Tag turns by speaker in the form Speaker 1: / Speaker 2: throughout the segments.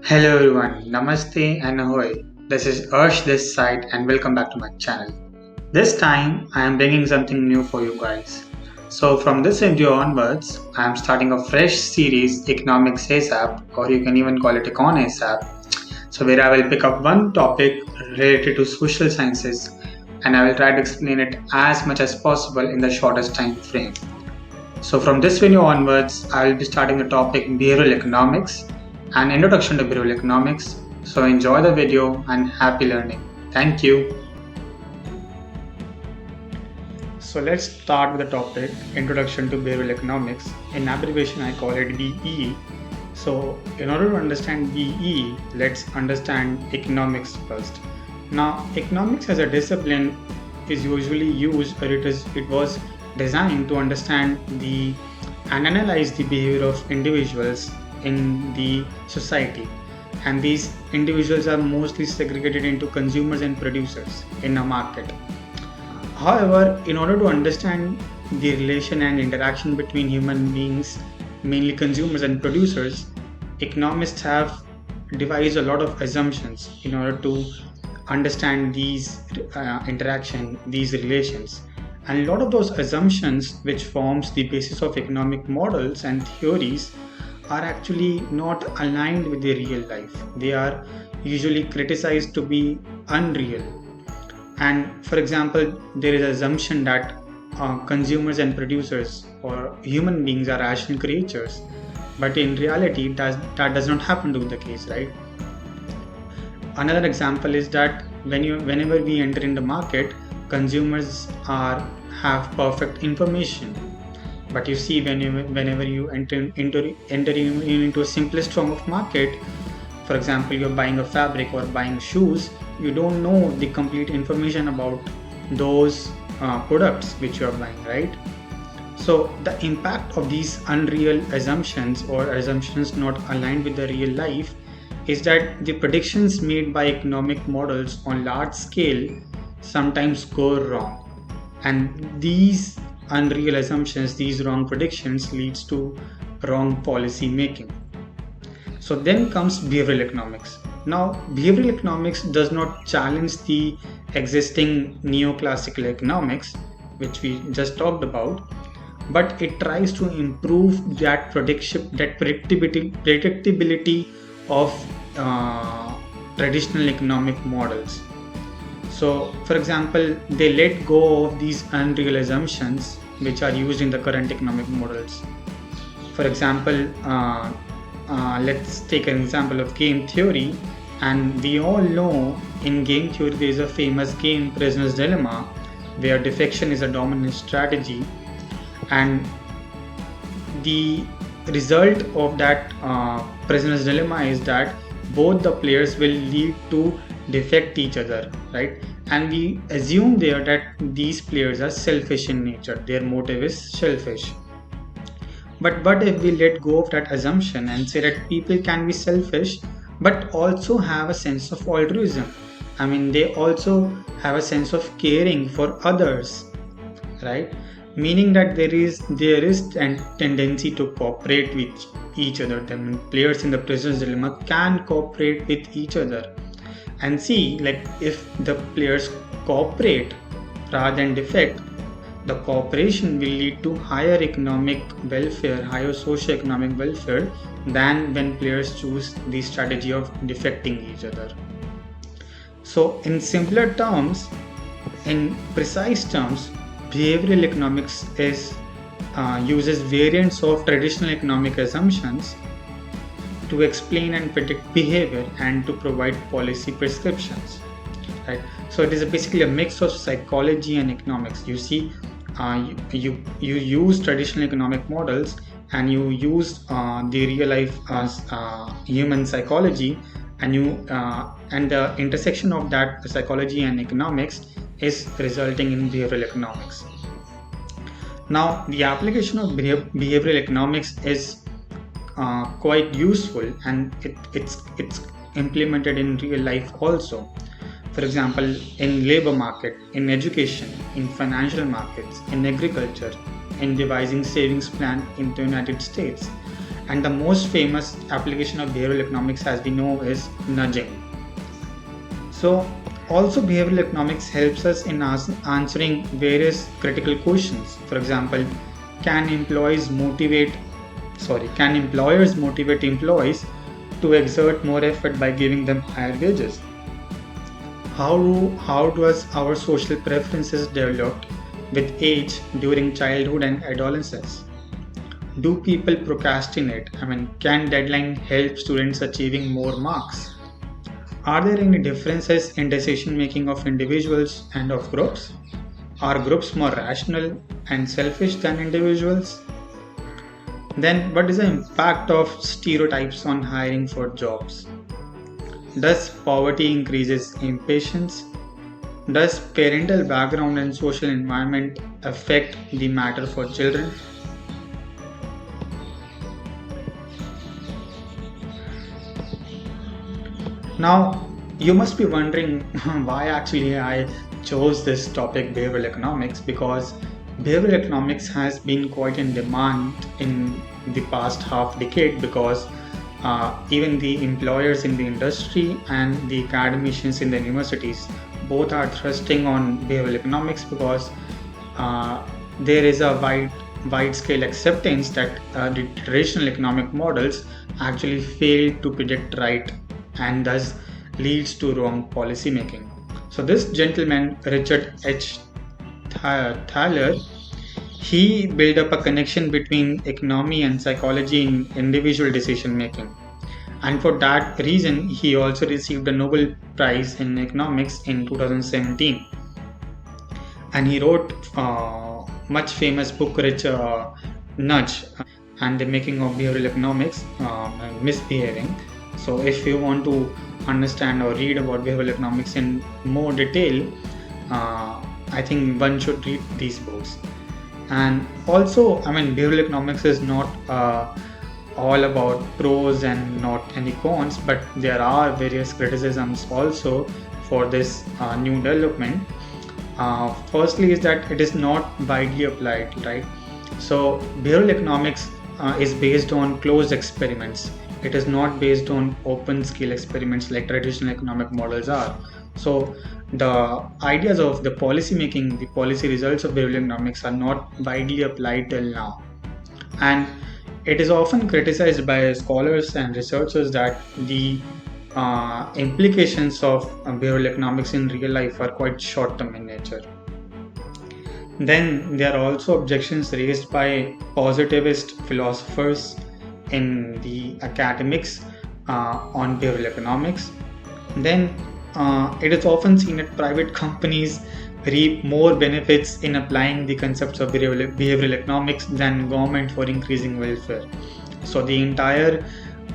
Speaker 1: Hello everyone, Namaste and Ahoy. This is Ursh this side and welcome back to my channel. This time I am bringing something new for you guys. So from this video onwards, I am starting a fresh series Economics ASAP, or you can even call it Econ ASAP. So where I will pick up one topic related to social sciences and I will try to explain it as much as possible in the shortest time frame. So from this video onwards, I will be starting the topic behavioral economics and introduction to behavioral economics. So enjoy the video and happy learning. Thank you. So let's start with the topic introduction to behavioral economics. In abbreviation, I call it BE. So in order to understand BE, let's understand economics first. Now, economics as a discipline is usually used, or it was designed to understand and analyze the behavior of individuals in the society, and these individuals are mostly segregated into consumers and producers in a market. However, in order to understand the relation and interaction between human beings, mainly consumers and producers, economists have devised a lot of assumptions in order to understand these interaction, these relations. And a lot of those assumptions, which forms the basis of economic models and theories, are actually not aligned with the real life. They are usually criticized to be unreal. And for example, there is an assumption that consumers and producers or human beings are rational creatures, but in reality that does not happen to be the case, right? Another example is that whenever we enter in the market, consumers have perfect information, but you see whenever you enter into a simplest form of market, for example, you're buying a fabric or buying shoes, you don't know the complete information about those products which you are buying, right? So the impact of these unreal assumptions or assumptions not aligned with the real life is that the predictions made by economic models on large scale sometimes go wrong, and these unreal assumptions, these wrong predictions, leads to wrong policy making. So then comes behavioral economics. Now, behavioral economics does not challenge the existing neoclassical economics, which we just talked about, but it tries to improve that predictability of traditional economic models. So, for example, they let go of these unreal assumptions which are used in the current economic models. For example, let's take an example of game theory, and we all know in game theory there is a famous game, Prisoner's Dilemma, where defection is a dominant strategy, and the result of that Prisoner's Dilemma is that both the players will lead to defect each other, right? And we assume there that these players are selfish in nature, their motive is selfish. But if we let go of that assumption and say that people can be selfish but also have a sense of altruism, I mean, they also have a sense of caring for others, right? Meaning that there is a tendency to cooperate with each other. The players in the Prisoner's Dilemma can cooperate with each other. And see, like, if the players cooperate rather than defect, the cooperation will lead to higher economic welfare, higher socio-economic welfare than when players choose the strategy of defecting each other. So in simpler terms, in precise terms, behavioral economics uses variants of traditional economic assumptions to explain and predict behavior and to provide policy prescriptions, right? So it is basically a mix of psychology and economics. You see, you use traditional economic models and you use the real life human psychology, and the intersection of that psychology and economics is resulting in behavioral economics. Now, the application of behavioral economics is quite useful, and it's implemented in real life also. For example, in labor market, in education, in financial markets, in agriculture, in devising savings plan in the United States. And the most famous application of behavioral economics, as we know, is nudging. So, also behavioral economics helps us in answering various critical questions. For example, can can employers motivate employees to exert more effort by giving them higher wages? How does our social preferences develop with age during childhood and adolescence? Do people procrastinate? Can deadline help students achieving more marks? Are there any differences in decision making of individuals and of groups? Are groups more rational and selfish than individuals? Then, what is the impact of stereotypes on hiring for jobs? Does poverty increases impatience? Does parental background and social environment affect the matter for children? Now, you must be wondering why actually I chose this topic, behavioral economics, because behavioral economics has been quite in demand in the past half decade because even the employers in the industry and the academicians in the universities both are thrusting on behavioral economics because there is a wide scale acceptance that the traditional economic models actually fail to predict right and thus leads to wrong policy making. So this gentleman, Richard H. Thaler, he built up a connection between economy and psychology in individual decision making. And for that reason, he also received a Nobel Prize in Economics in 2017. And he wrote much famous book, Rich Nudge, and the making of behavioral economics, misbehaving. So if you want to understand or read about behavioral economics in more detail, I think one should read these books. And also, behavioral economics is not all about pros and not any cons, but there are various criticisms also for this new development. Firstly, is that it is not widely applied, right? So, behavioral economics is based on closed experiments. It is not based on open scale experiments like traditional economic models are. So the ideas of the policy making, the policy results of behavioral economics are not widely applied till now. And it is often criticized by scholars and researchers that the implications of behavioral economics in real life are quite short term in nature. Then there are also objections raised by positivist philosophers in the academics on behavioral economics. Then it is often seen that private companies reap more benefits in applying the concepts of behavioral economics than government for increasing welfare. So the entire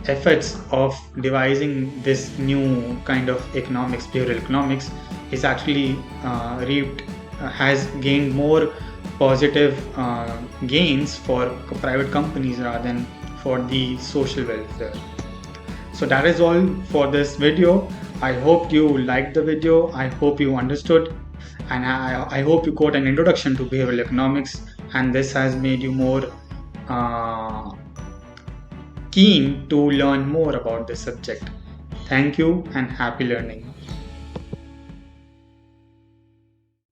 Speaker 1: efforts of devising this new kind of economics, behavioral economics, is actually has gained more positive gains for private companies rather than for the social welfare. So that is all for this video. I hope you liked the video. I hope you understood, and I hope you got an introduction to behavioral economics, and this has made you more keen to learn more about this subject. Thank you and happy learning.